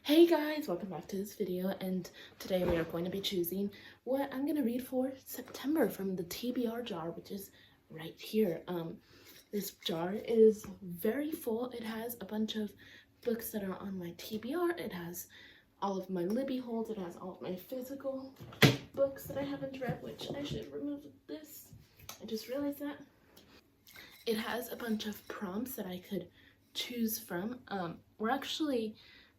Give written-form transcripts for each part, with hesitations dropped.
Hey guys, welcome back to this video, and today we are going to be choosing what I'm going to read for September from the TBR jar, which is right here. This jar is very full. It has a bunch of books that are on my TBR. It has all of my Libby holds. It has all of my physical books that I haven't read, which I should remove this. I just realized that. It has a bunch of prompts that I could choose from. We're actually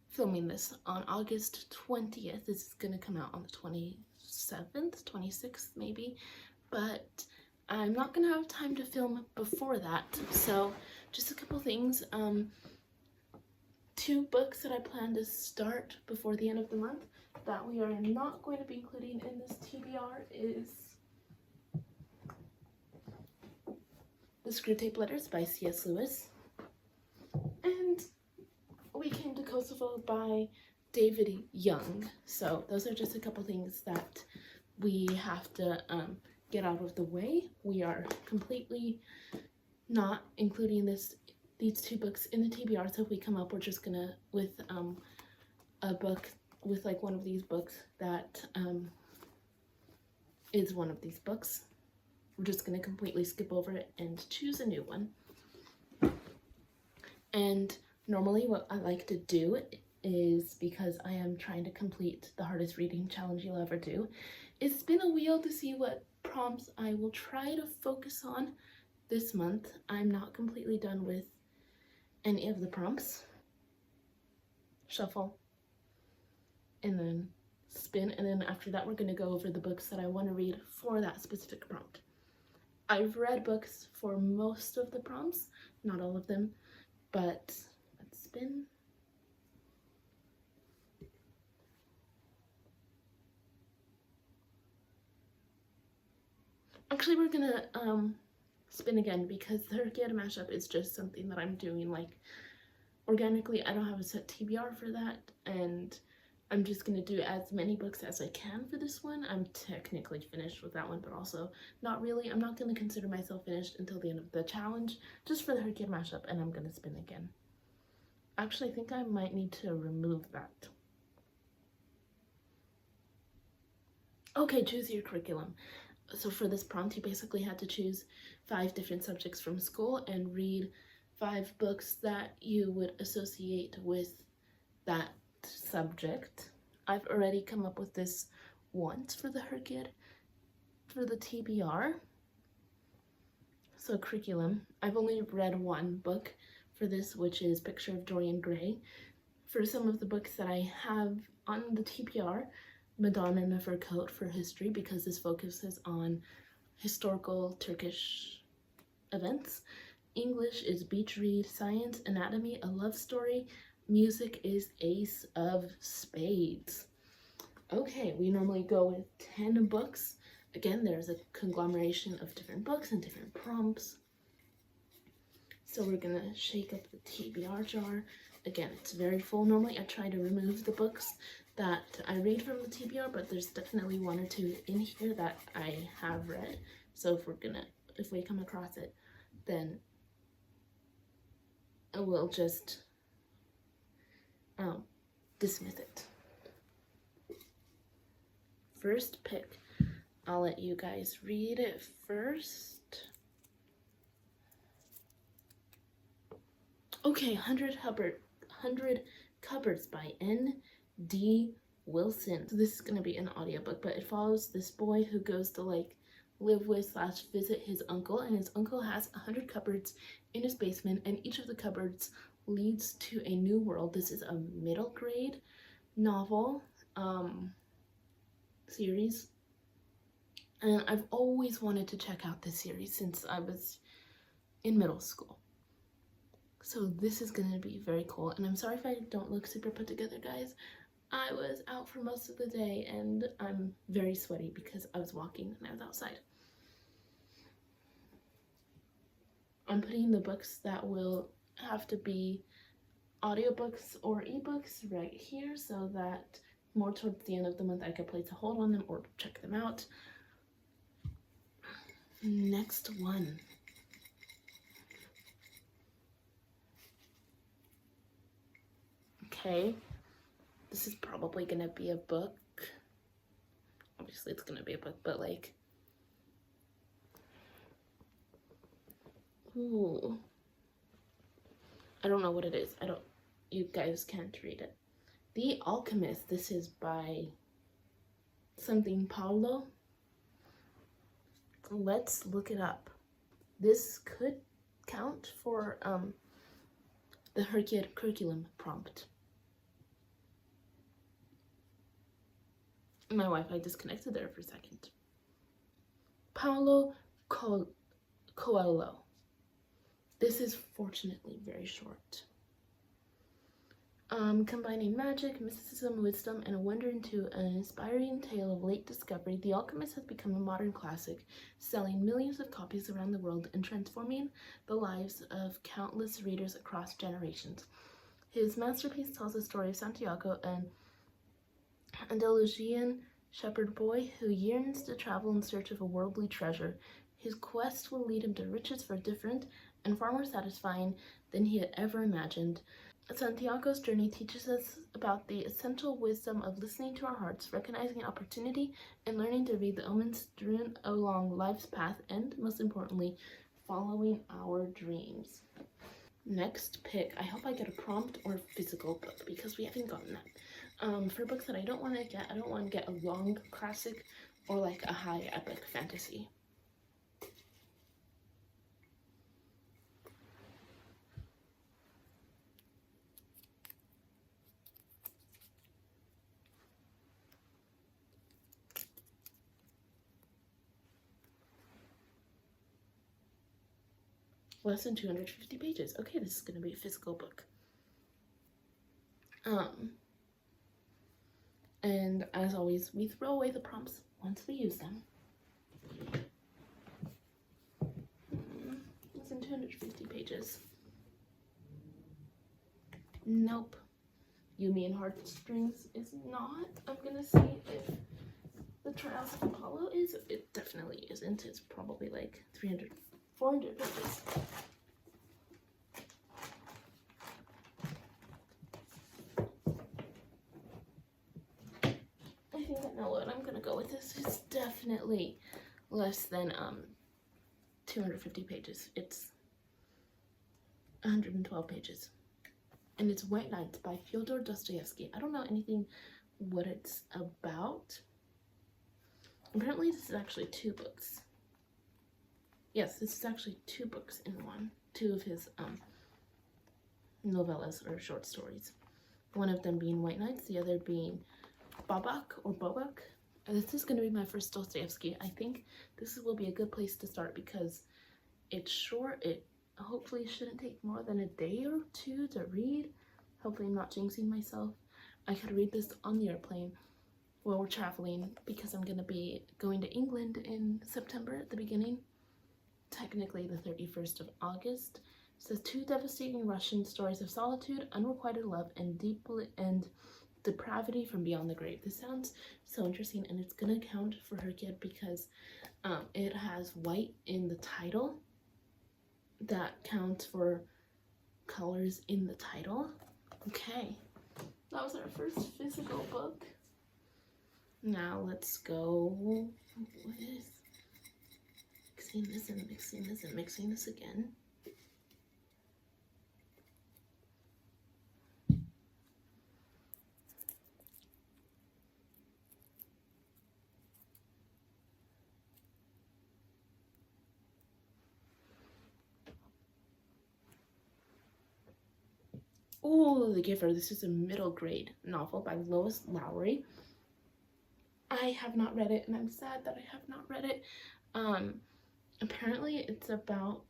filming this on August 20th. This is gonna come out on the 27th, 26th maybe, but I'm not gonna have time to film before that. So just a couple things. Two books that I plan to start before the end of the month that we are not going to be including in this TBR is The Screwtape Letters by C.S. Lewis and We Came to Kosovo by David Young. So those are just a couple things that we have to get out of the way. We are completely not including these two books in the TBR, so if we come up, we're just gonna, with a book, with like one of these books that is one of these books, we're just gonna completely skip over it and choose a new one. And normally what I like to do is, because I am trying to complete the hardest reading challenge you'll ever do, is spin a wheel to see what prompts I will try to focus on this month. I'm not completely done with any of the prompts. Shuffle, and then spin, and then after that we're going to go over the books that I want to read for that specific prompt. I've read books for most of the prompts, not all of them, but let's spin. Actually, we're gonna spin again because the Hercuyed mashup is just something that I'm doing like organically. I don't have a set TBR for that, and I'm just gonna do as many books as I can for this one. I'm technically finished with that one, but also not really. I'm not gonna consider myself finished until the end of the challenge, just for the Hercuyed mashup, and I'm gonna spin again. Actually, I think I might need to remove that. Okay, choose your curriculum. So for this prompt, you basically had to choose 5 different subjects from school and read 5 books that you would associate with that subject. I've already come up with this once for the Hercuyed, for the TBR. So curriculum, I've only read one book for this, which is Picture of Dorian Gray. For some of the books that I have on the TBR, Madonna in a Fur Coat for history, because this focuses on historical Turkish events. English is Beach Read. Science, Anatomy, A Love Story. Music is Ace of Spades. Okay, we normally go with 10 books. Again, there's a conglomeration of different books and different prompts. So we're gonna shake up the TBR jar. Again, it's very full. Normally I try to remove the books that I read from the TBR, but there's definitely 1 or 2 in here that I have read. So if we come across it, then we'll just dismiss it. First pick, I'll let you guys read it first. Okay, 100 Cupboards by N.D. Wilson. So this is going to be an audiobook, but it follows this boy who goes to like live with / visit his uncle, and his uncle has 100 cupboards in his basement, and each of the cupboards leads to a new world. This is a middle grade novel series, and I've always wanted to check out this series since I was in middle school. So this is gonna be very cool, and I'm sorry if I don't look super put together, guys. I was out for most of the day and I'm very sweaty because I was walking and I was outside. I'm putting the books that will have to be audiobooks or ebooks right here, so that more towards the end of the month I could place a hold on them or check them out. Next one. Okay, This is probably gonna be a book. Obviously it's gonna be a book, but like, ooh, I don't know what it is. You guys can't read it. The Alchemist. This is by something Paulo. Let's look it up. This could count for the HRCYED curriculum prompt. My Wi-Fi disconnected there for a second. Paulo Coelho. This is fortunately very short. Combining magic, mysticism, wisdom, and a wonder into an inspiring tale of late discovery, The Alchemist has become a modern classic, selling millions of copies around the world and transforming the lives of countless readers across generations. His masterpiece tells the story of Santiago, an Andalusian shepherd boy who yearns to travel in search of a worldly treasure. His quest will lead him to riches far different and far more satisfying than he had ever imagined. Santiago's journey teaches us about the essential wisdom of listening to our hearts, recognizing opportunity, and learning to read the omens strewn along life's path, and, most importantly, following our dreams. Next pick. I hope I get a prompt or a physical book, because we haven't gotten that. For books that I don't want to get, I don't want to get a long classic or like a high epic fantasy. Less than 250 pages. Okay, this is going to be a physical book. And as always, we throw away the prompts once we use them. Less than 250 pages. Nope. Yumi and Heartstrings is not. I'm gonna see if the Trials of Apollo is. It definitely isn't. It's probably like 300, 400 pages. I think I know what I'm gonna go with. This is definitely less than 250 pages. It's 112 pages. And it's White Nights by Fyodor Dostoevsky. I don't know anything what it's about. Apparently this is actually 2 books. Yes, this is actually 2 books in one. 2 of his novellas or short stories. One of them being White Nights, the other being Bobak. This is going to be my first Dostoevsky. I think this will be a good place to start because it's short. It hopefully shouldn't take more than a day or 2 to read. Hopefully I'm not jinxing myself. I could read this on the airplane while we're traveling because I'm going to be going to England in September at the beginning. Technically the 31st of August. It says 2 devastating Russian stories of solitude, unrequited love, and depravity from beyond the grave. This sounds so interesting, and it's gonna count for HRCYED because it has white in the title. That counts for colors in the title. Okay, that was our first physical book. Now let's go with mixing this and mixing this and mixing this again. Oh, The Giver. This is a middle grade novel by Lois Lowry. I have not read it, and I'm sad that I have not read it. Apparently it's about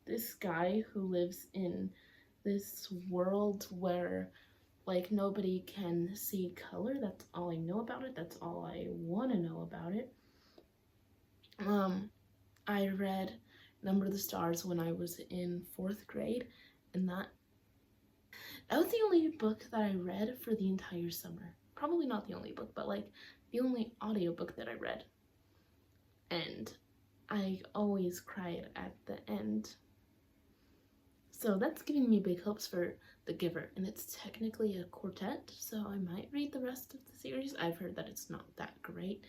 this guy who lives in this world where like nobody can see color. That's all I know about it. That's all I want to know about it. I read Number of the Stars when I was in 4th grade, and that was the only book that I read for the entire summer. Probably not the only book, but like the only audiobook that I read. And I always cried at the end. So that's giving me big hopes for The Giver, and it's technically a quartet, so I might read the rest of the series. I've heard that it's not that great,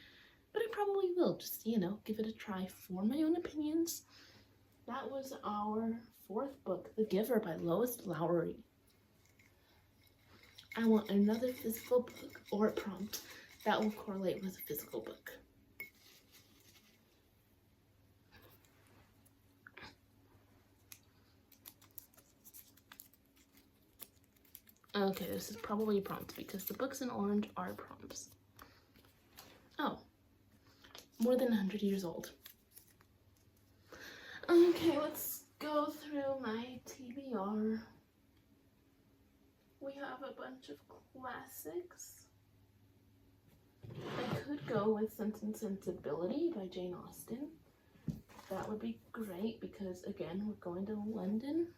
but I probably will, just, you know, give it a try for my own opinions. That was our 4th book, The Giver by Lois Lowry. I want another physical book or a prompt that will correlate with a physical book. Okay, this is probably a prompt because the books in orange are prompts. Oh, more than 100 years old. Okay, let's go through my TBR. We have a bunch of classics. I could go with Sense and Sensibility by Jane Austen. That would be great because, again, we're going to London.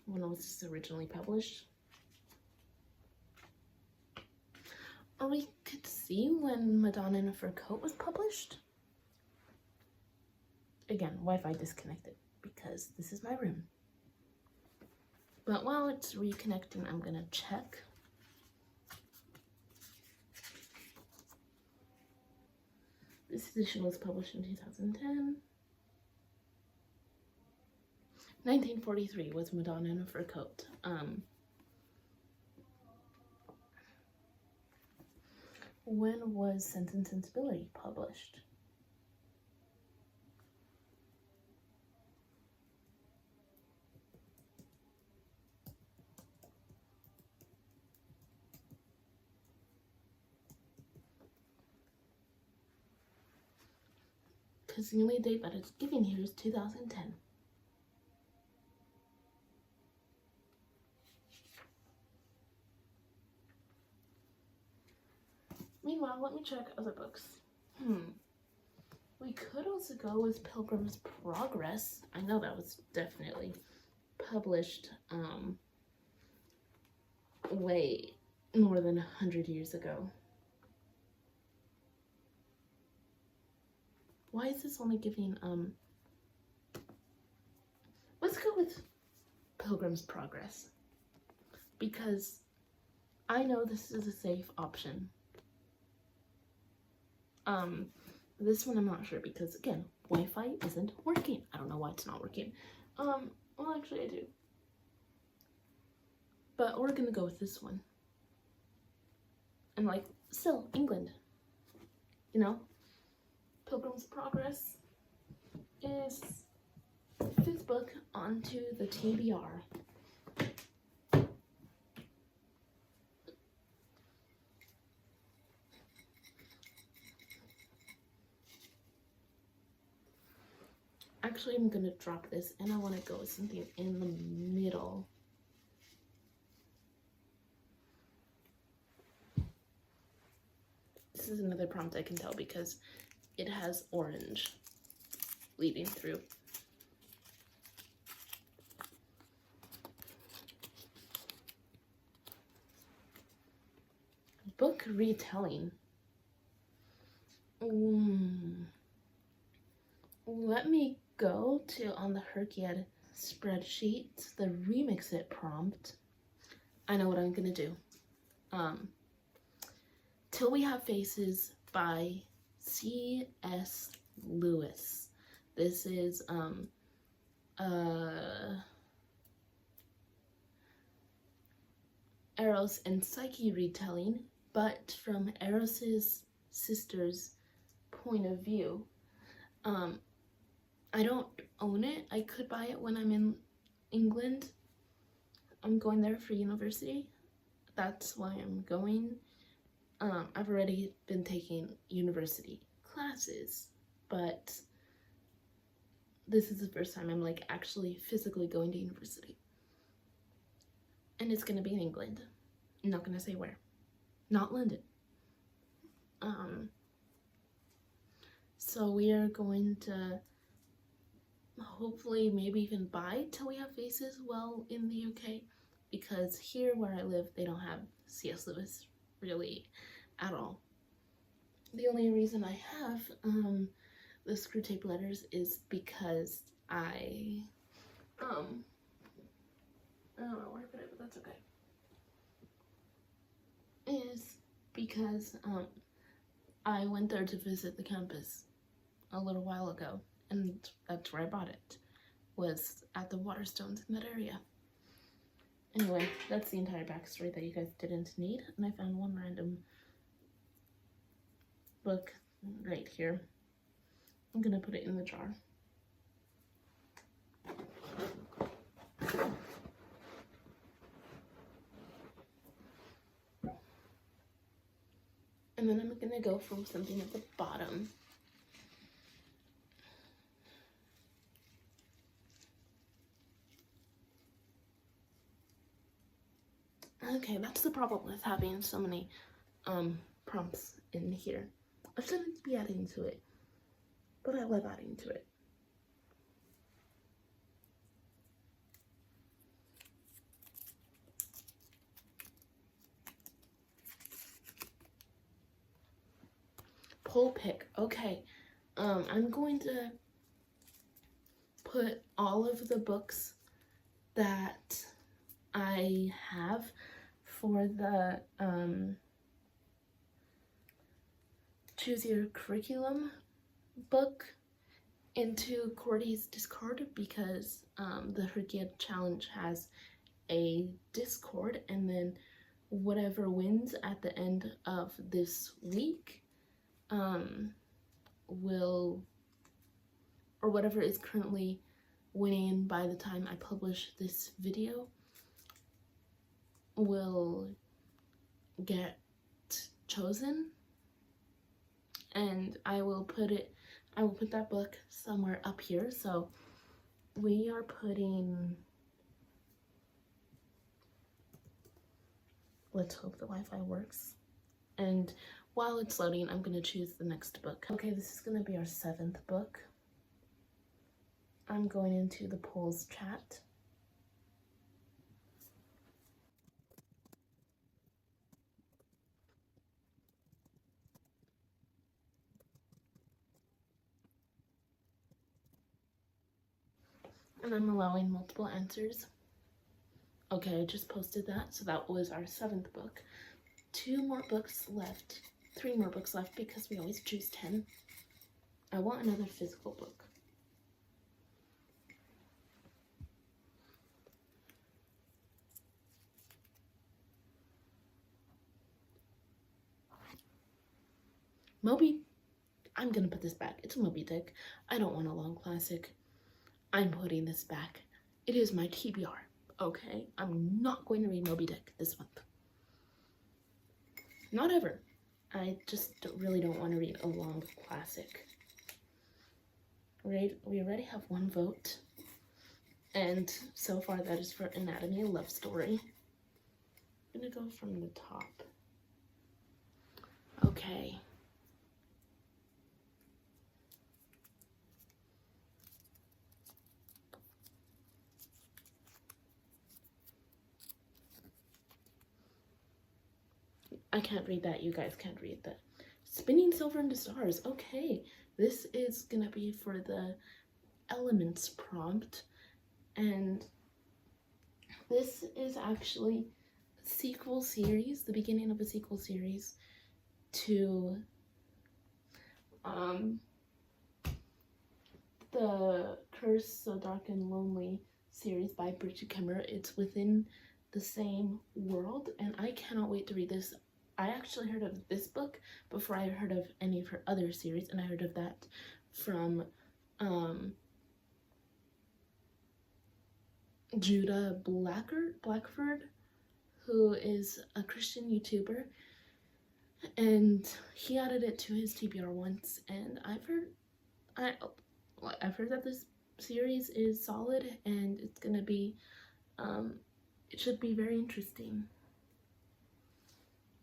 When was this originally published? Or we could see when Madonna in a Fur Coat was published. Again, Wi-Fi disconnected because this is my room. But while it's reconnecting, I'm gonna check. This edition was published in 2010. 1943 was Madonna in a Fur Coat. When was Sense and Sensibility published? Because the only date that it's giving here is 2010. Meanwhile, let me check other books. We could also go with Pilgrim's Progress. I know that was definitely published way more than 100 years ago. Why is this only giving, let's go with Pilgrim's Progress. Because I know this is a safe option. This one I'm not sure because, again, Wi-Fi isn't working. I don't know why it's not working. Well, actually I do. But we're gonna go with this one. And, like, still, England. You know? Pilgrim's Progress is the 5th book onto the TBR. Actually, I'm gonna drop this and I want to go with something in the middle. This is another prompt I can tell because it has orange leading through. Book retelling. Let me go to, on the HRCYED spreadsheet, the remix it prompt. I know what I'm gonna do. Till We Have Faces by C.S. Lewis. This is Eros and Psyche retelling, but from Eros's sister's point of view. I don't own it. I could buy it when I'm in England. I'm going there for university. That's why I'm going. I've already been taking university classes, but this is the first time I'm like actually physically going to university. And it's gonna be in England. I'm not gonna say where. Not London. So we are going to hopefully maybe even buy Till We Have Faces while in the UK, because here where I live they don't have C.S. Lewis really at all. The only reason I have the Screw Tape Letters is because I don't know where I put it, but that's okay. Is because I went there to visit the campus a little while ago, and that's where I bought it. Was at the Waterstones in that area. Anyway, that's the entire backstory that you guys didn't need, and I found one random book right here. I'm gonna put it in the jar. And then I'm gonna go from something at the bottom. Okay, that's the problem with having so many prompts in here. I shouldn't be adding to it, but I love adding to it. Poll pick. Okay, I'm going to put all of the books that I have for the Choose Your Curriculum book into Cordy's Discord, because the HRCYED challenge has a Discord, and then whatever wins at the end of this week will, or whatever is currently winning by the time I publish this video, will get chosen, and I will put that book somewhere up here. So we are putting, let's hope the Wi-Fi works, and while it's loading, I'm gonna choose the next book. Okay, this is gonna be our 7th book. I'm going into the polls chat. And I'm allowing multiple answers. Okay, I just posted that, so that was our 7th book. 2 more books left, 3 more books left, because we always choose 10. I want another physical book. Moby, I'm gonna put this back. It's a Moby Dick. I don't want a long classic. I'm putting this back. It is my TBR, okay? I'm not going to read Moby Dick this month. Not ever. I just really don't want to read a long classic. Right? We already have 1 vote. And so far that is for Anatomy of Love Story. I'm gonna go from the top. Okay. I can't read that. You guys can't read that. Spinning Silver into Stars. Okay. This is gonna be for the Elements prompt. And this is actually a sequel series, the beginning of a sequel series to the Curse So Dark and Lonely series by Bridget Kemmerer. It's within the same world, and I cannot wait to read this. I actually heard of this book before I heard of any of her other series, and I heard of that from Judah Blackford, who is a Christian YouTuber, and he added it to his TBR once, and I've heard that this series is solid, and it's gonna be it should be very interesting.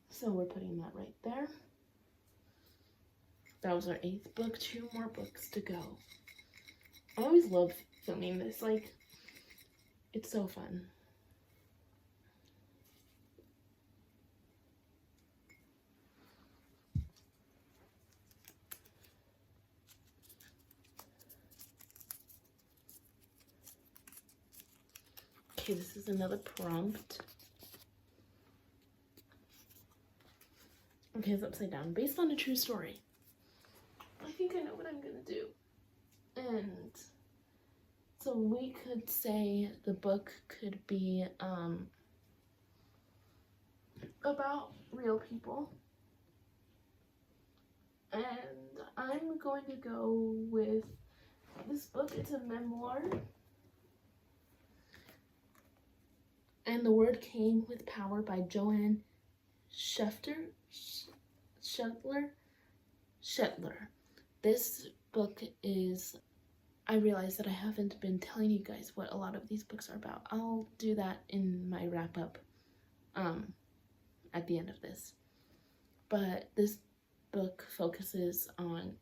So we're putting that right there. That was our 8th book. 2 more books to go. I always love filming this, like, it's so fun. Okay, this is another prompt. Okay, it's upside down. Based on a true story. I think I know what I'm gonna do. And so we could say the book could be about real people. And I'm going to go with this book. It's a memoir. And the Word Came with Power by Joanne Shetler. This book is, I realize that I haven't been telling you guys what a lot of these books are about. I'll do that in my wrap up at the end of this. But this book focuses on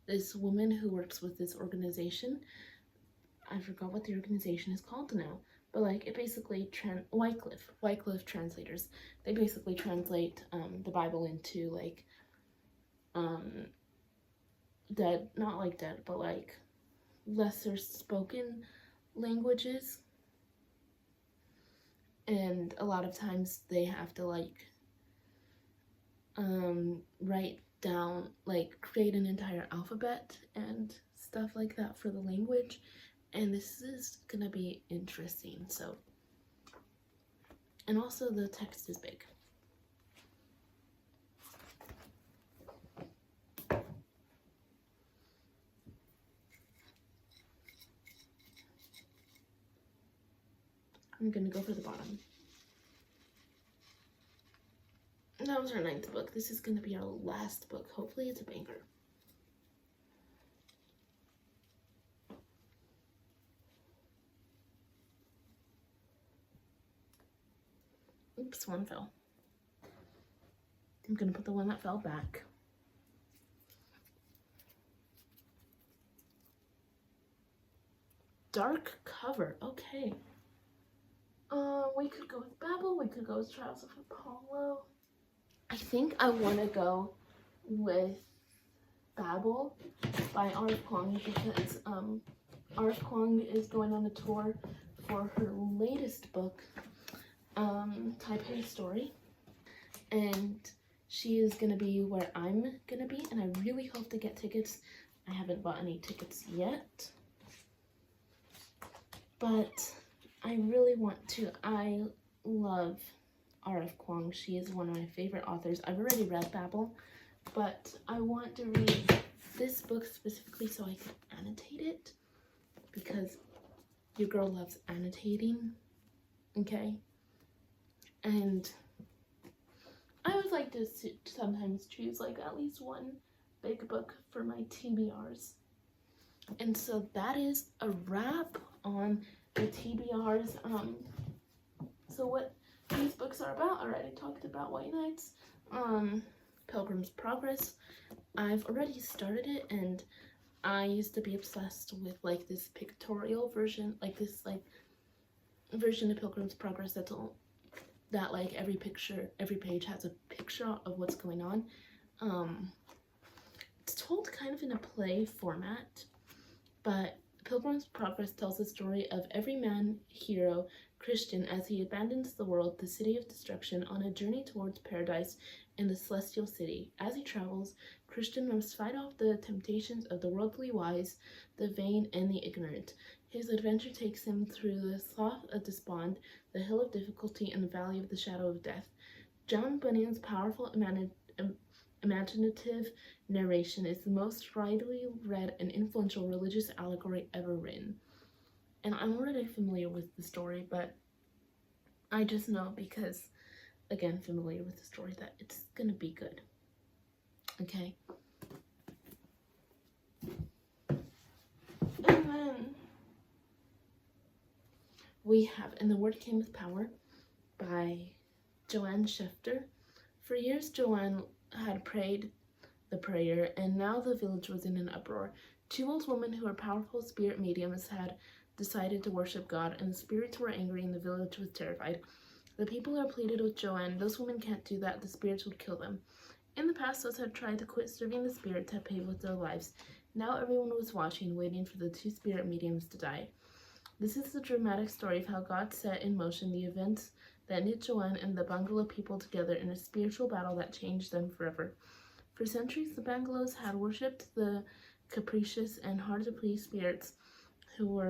this woman who works with this organization. I forgot what the organization is called now, but like it basically Wycliffe translators. They basically translate the Bible into like not like dead, but like lesser spoken languages. And a lot of times they have to like write down, like create an entire alphabet and stuff like that for the language. And this is gonna be interesting. So, and also the text is big. I'm gonna go for the bottom. That was our 9th book. This is gonna be our last book. Hopefully it's a banger. Oops, one fell. I'm gonna put the one that fell back. Dark cover, okay. We could go with Babel, we could go with Trials of Apollo. I think I want to go with Babel by R.F. Kuang because R.F. Kuang is going on a tour for her latest book, Taipei Story, and she is going to be where I'm going to be, and I really hope to get tickets. I haven't bought any tickets yet, but I really want to. I love R.F. Kuang. She is one of my favorite authors. I've already read Babel, but I want to read this book specifically so I can annotate it, because your girl loves annotating, okay? And I would like to sometimes choose like at least one big book for my TBRs. And so that is a wrap on the TBRs. So what these books are about, I already talked about White Nights, Pilgrim's Progress. I've already started it, and I used to be obsessed with like this pictorial version, like this like version of Pilgrim's Progress that like every page has a picture of what's going on. It's told kind of in a play format, but Pilgrim's Progress tells the story of everyman hero Christian as he abandons the world, the city of destruction, on a journey towards paradise in the celestial city. As he travels, Christian must fight off the temptations of the worldly wise, the vain, and the ignorant. His adventure takes him through the slough of despond, the hill of difficulty, and the valley of the shadow of death. John Bunyan's powerful imaginative narration is the most widely read and influential religious allegory ever written. And I'm already familiar with the story, but I just know because, again, familiar with the story, that it's gonna be good. Okay? And then we have And the Word Came with Power by Joanne Shetler. For years, Joanne had prayed the prayer, and now the village was in an uproar. Two old women who are powerful spirit mediums had decided to worship God, and the spirits were angry and the village was terrified. The people had pleaded with Joanne, "Those women can't do that, the spirits would kill them." In the past, those had tried to quit serving the spirits had paid with their lives. Now everyone was watching, waiting for the two spirit mediums to die. This is the dramatic story of how God set in motion the events that knit Joanne and the Bangalow people together in a spiritual battle that changed them forever. For centuries, the Bangalows had worshipped the capricious and hard-to-please spirits who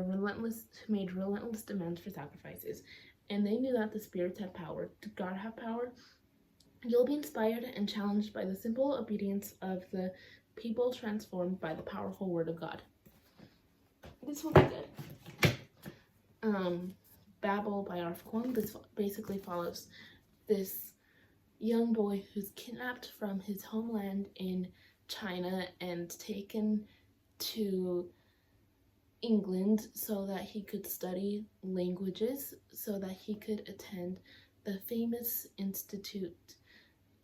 made relentless demands for sacrifices. And they knew that the spirits had power. Did God have power? You'll be inspired and challenged by the simple obedience of the people transformed by the powerful word of God. This will be good. Babel by Arf Kwong. This basically follows this young boy who's kidnapped from his homeland in China and taken to England so that he could study languages, so that he could attend the famous Institute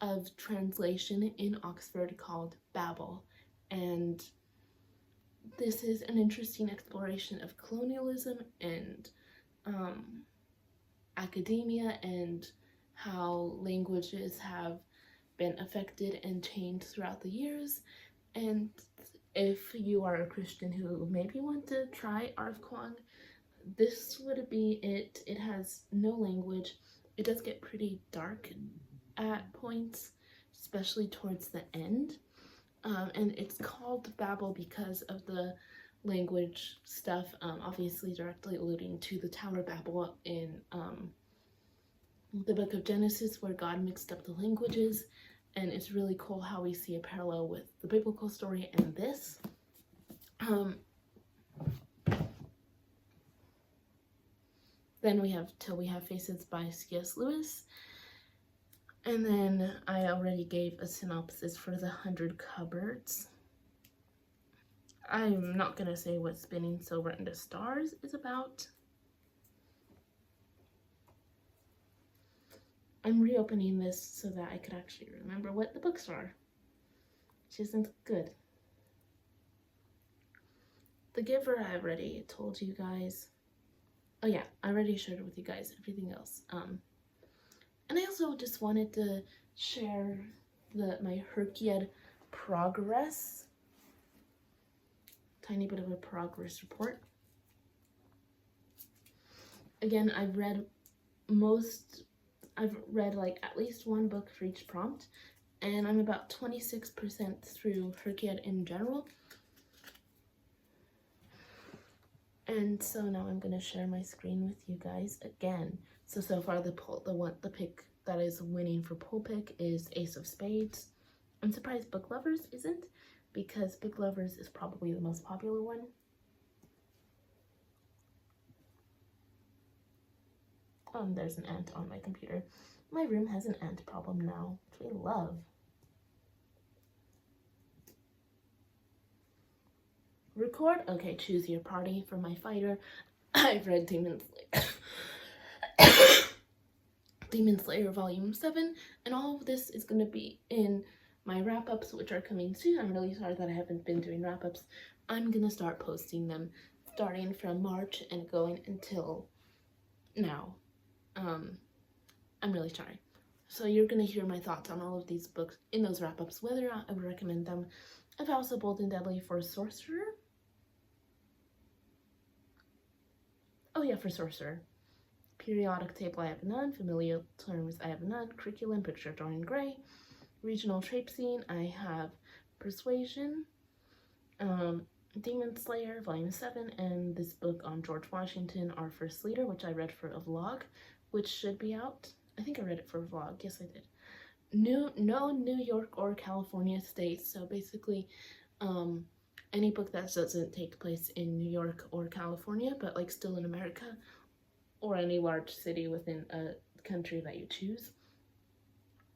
of Translation in Oxford called Babel. And this is an interesting exploration of colonialism and academia and how languages have been affected and changed throughout the years. And if you are a Christian who maybe want to try Arf Kwong, this would be it. It has no language. It does get pretty dark at points, especially towards the end. And it's called Babel because of the language stuff, obviously directly alluding to the Tower of Babel in the book of Genesis, where God mixed up the languages. And it's really cool how we see a parallel with the biblical story and this. Then we have Till We Have Faces by C.S. Lewis. And then I already gave a synopsis for the 100 Cupboards. I'm not going to say what Spinning Silver into Stars is about. I'm reopening this so that I could actually remember what the books are, which isn't good. The Giver, I already told you guys. Oh yeah, I already shared with you guys everything else. And I also just wanted to share my HRCYED progress. Tiny bit of a progress report. Again, I've read like at least one book for each prompt, and I'm about 26% through HRCYED in general. And so now I'm going to share my screen with you guys again. So far the pick that is winning for poll pick is Ace of Spades. I'm surprised Book Lovers isn't, because Book Lovers is probably the most popular one. There's an ant on my computer. My room has an ant problem now, which we love. Record. Okay, choose your party for my fighter. I've read Demon Slayer Volume 7, and all of this is going to be in my wrap-ups, which are coming soon. I'm really sorry that I haven't been doing wrap-ups. I'm going to start posting them starting from March and going until now. I'm really sorry. So you're going to hear my thoughts on all of these books in those wrap-ups, whether or not I would recommend them. I've also Bold and Deadly for Sorcerer. Oh yeah, for Sorcerer. Periodic Table, I have none. Familial Terms, I have none. Curriculum, Picture of Dorian Gray. Regional Traipsing, I have Persuasion. Demon Slayer, Volume 7, and this book on George Washington, Our First Leader, which I read for a vlog, which should be out. I think I read it for a vlog. Yes, I did. No New York or California states. So basically, any book that doesn't take place in New York or California, but like still in America, or any large city within a country that you choose.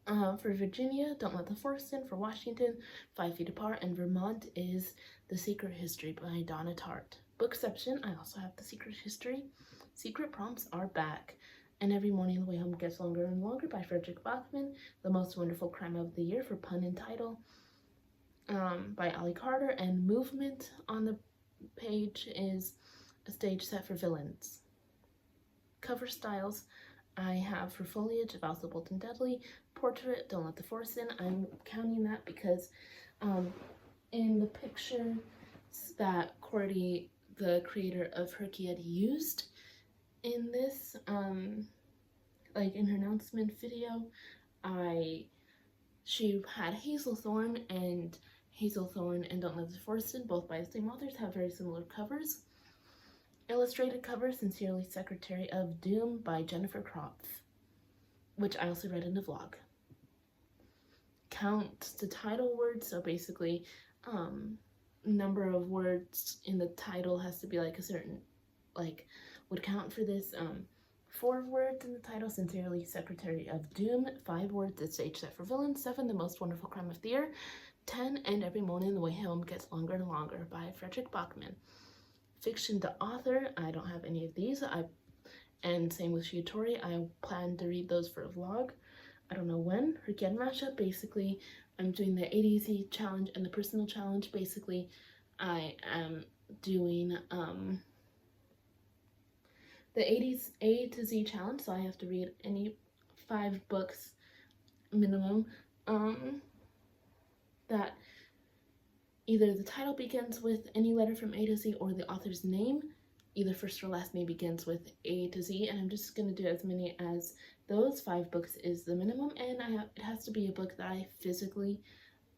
For Virginia, Don't Let the Force In. For Washington, 5 Feet Apart. And Vermont is The Secret History by Donna Tartt. Bookception, I also have The Secret History. Secret Prompts are back. And Every Morning the Way Home Gets Longer and Longer by Frederick Bachman. The Most Wonderful Crime of the Year for Pun and Title by Ali Carter. And Movement on the page is A Stage Set for Villains. Cover styles, I have for Foliage, Vows of Bold and Deadly. Portrait, Don't Let the Force In. I'm counting that because in the picture that Cordy the creator of HRCYED used in this, like in her announcement video. She had Hazelthorn and Don't Let the Forest In, both by the same authors, have very similar covers. Illustrated cover, Sincerely Secretary of Doom by Jennifer Kropf, which I also read in the vlog. Count the title words, so basically number of words in the title has to be like a certain, like, would count for this. 4 words in the title, Sincerely Secretary of Doom. 5 words, The Stage Set for Villains. 7, The Most Wonderful Crime of the Year. 10, And Every Morning the Way Home Gets Longer and Longer by Frederick Bachman. Fiction, the author, I don't have any of these. And same with Shiatori, I plan to read those for a vlog. I don't know when. HRCYED mashup, basically I'm doing the A to Z challenge and the personal challenge. Basically I am doing the A to Z challenge, so I have to read any 5 books minimum that either the title begins with any letter from A to Z or the author's name, either first or last name begins with A to Z, and I'm just going to do as many as those 5 books is the minimum, and it has to be a book that I physically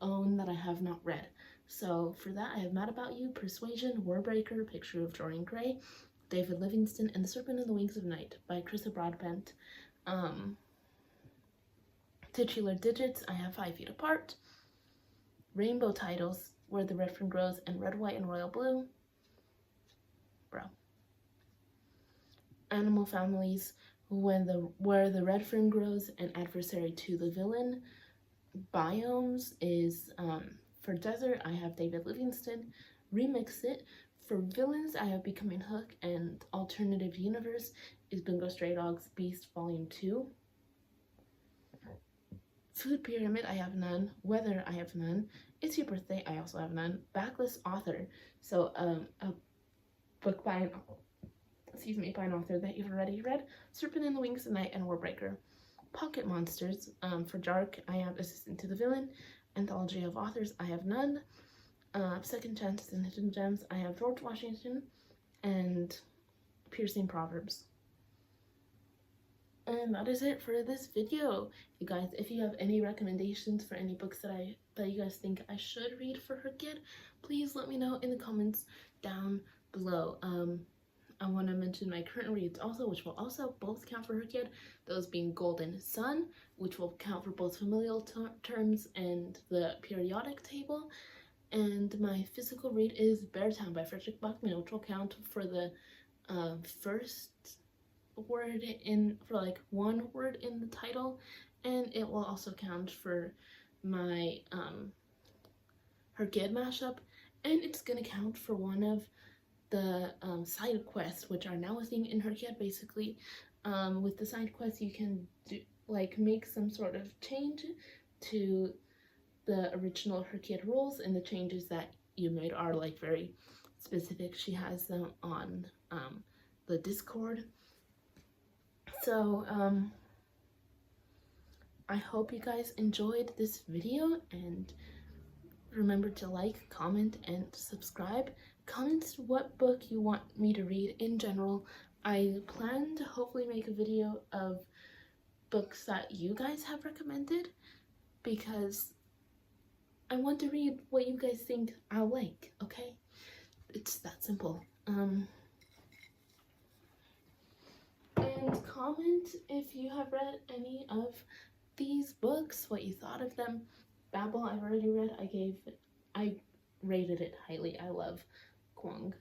own that I have not read. So for that I have Mad About You, Persuasion, Warbreaker, Picture of Dorian Gray, David Livingstone, and The Serpent and the Wings of Night by Chrissa Broadbent. Titular Digits, I have 5 Feet Apart. Rainbow titles, Where the Red Fern Grows and Red, White, and Royal Blue. Bro. Animal Families, Where the Red Fern Grows and Adversary to the Villain. Biomes is for Desert, I have David Livingstone. Remix It. For villains, I have Becoming Hook, and Alternative Universe is Bingo Stray Dogs Beast Volume 2. Food Pyramid, I have none. Weather, I have none. It's Your Birthday, I also have none. Backlist Author, so a book by an author that you've already read. Serpent in the Wings of Night and Warbreaker. Pocket Monsters, for Dark, I have Assistant to the Villain. Anthology of Authors, I have none. Second Chances and Hidden Gems, I have George Washington and Piercing Proverbs. And that is it for this video. You guys, if you have any recommendations for any books that you guys think I should read for HRCYED, please let me know in the comments down below. I want to mention my current reads also, which will also both count for HRCYED, those being Golden Sun, which will count for both familial terms and the periodic table. And my physical read is Beartown by Frederick Bachman, which will count for the first word for like 1 word in the title, and it will also count for my HRCYED mashup, and it's gonna count for one of the side quests, which are now a thing in HRCYED. Basically, with the side quests you can do like make some sort of change to the original HRCYED rules, and the changes that you made are like very specific. She has them on the Discord. So I hope you guys enjoyed this video, and remember to like, comment, and subscribe. Comment what book you want me to read in general. I plan to hopefully make a video of books that you guys have recommended, because I want to read what you guys think I'll like, okay? It's that simple. And comment if you have read any of these books, what you thought of them. Babel, I've already read. I rated it highly. I love Kwong.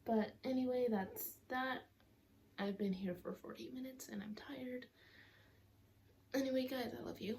But anyway, that's that. I've been here for 40 minutes and I'm tired. Anyway, guys, I love you.